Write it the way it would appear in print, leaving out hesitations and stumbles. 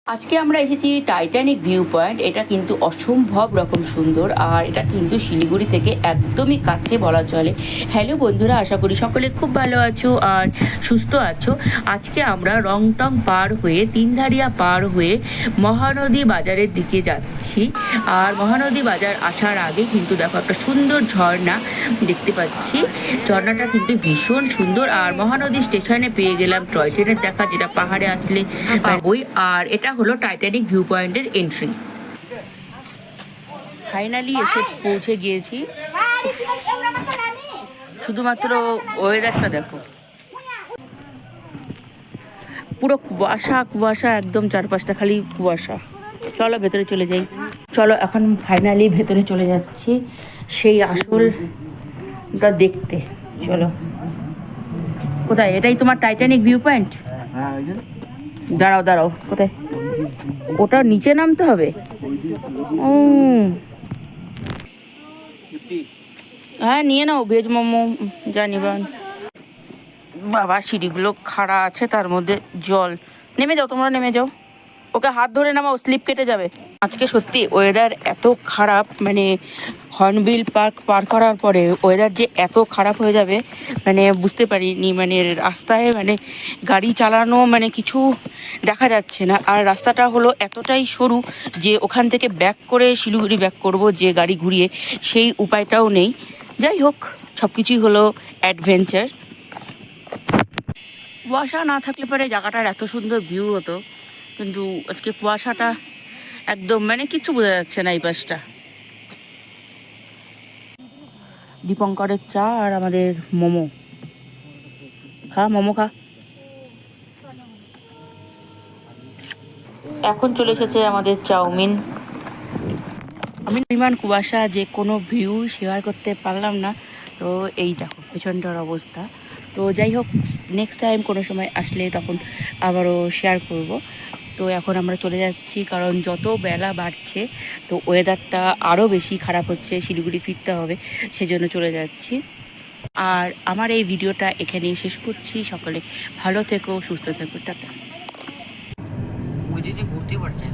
আজকে আমরা এসেছি টাইটানিক ভিউ পয়েন্ট। এটা কিন্তু অসম্ভব রকম সুন্দর, আর এটা কিন্তু শিলিগুড়ি থেকে একদমই কাছে বলা চলে। হ্যালো বন্ধুরা, আশা করি সকলে খুব ভালো আছো আর সুস্থ আছো। আজকে আমরা রংটং পার হয়ে তিনধারিয়া পার হয়ে মহানদী বাজারের দিকে যাচ্ছি। আর মহানদী বাজার আসার আগে কিন্তু দেখো একটা সুন্দর ঝর্ণা দেখতে পাচ্ছি। ঝর্ণাটা কিন্তু ভীষণ সুন্দর। আর মহানদী স্টেশনে পেয়ে গেলাম টয় ট্রেনের দেখা, যেটা পাহাড়ে আসলে পাবোই। আর এটা হলো টাইটানিক ভিউ পয়েন্টের এন্ট্রি। ফাইনালি এসে পৌঁছে গিয়েছি। শুধুমাত্র ওয়েদারটা দেখো, পুরো কুয়াশা কুয়াশা, একদম চারপাশটা খালি কুয়াশা। চলো ভেতরে চলে যাই। চলো এখন ফাইনালি ভেতরে চলে যাচ্ছি সেই আসলটা দেখতে। চলো, কোথায়? এটাই তোমার টাইটানিক ভিউ পয়েন্ট? দাঁড়াও দাঁড়াও, কোথায়? ওটা নিচে নামতে হবে। হ্যাঁ নিয়ে নাও, ভেজ মোমো জানি। বাবা সিঁড়িগুলো খাড়া আছে, তার মধ্যে জল। নেমে যাও, তোমরা নেমে যাও। ওকে হাত ধরে নামাও, স্লিপ কেটে যাবে। আজকে সত্যি ওয়েদার এত খারাপ, মানে হর্নবিল পার্ক পার করার পরে ওয়েদার যে এত খারাপ হয়ে যাবে মানে বুঝতে পারিনি। মানে রাস্তায় মানে গাড়ি চালানো মানে কিছু দেখা যাচ্ছে না। আর রাস্তাটা হলো এতটাই সরু যে ওখান থেকে ব্যাক করে শিলিগুড়ি ব্যাক করব, যে গাড়ি ঘুরিয়ে, সেই উপায়টাও নেই। যাই হোক, সব কিছুই হলো অ্যাডভেঞ্চার। কুয়াশা না থাকলে পরে জায়গাটার এত সুন্দর ভিউ হতো, কিন্তু আজকে কুয়াশাটা একদম মানে কিচ্ছু বোঝা যাচ্ছে না। এই পাশটা দীপঙ্করের চা আর আমাদের মোমো। খা মোমো খা। এখন চলে এসেছে আমাদের চাউমিন। আমি পরিমাণ কুয়াশা যে কোনো ভিউ শেয়ার করতে পারলাম না। তো এই দেখো পেছনটার অবস্থা। তো যাই হোক, নেক্সট টাইম কোনো সময় আসলে তখন আবারও শেয়ার করব। তো এখন আমরা চলে যাচ্ছি, কারণ যত বেলা বাড়ছে তো ওয়েদারটা আরও বেশি খারাপ হচ্ছে, শিলিগুড়ি ফিরতে হবে, সেজন্য চলে যাচ্ছি। আর আমার এই ভিডিওটা এখানেই শেষ করছি। সকলে ভালো থেকো, সুস্থ থেকো, টাটা। मुझे जी घूरती पड़ते हैं।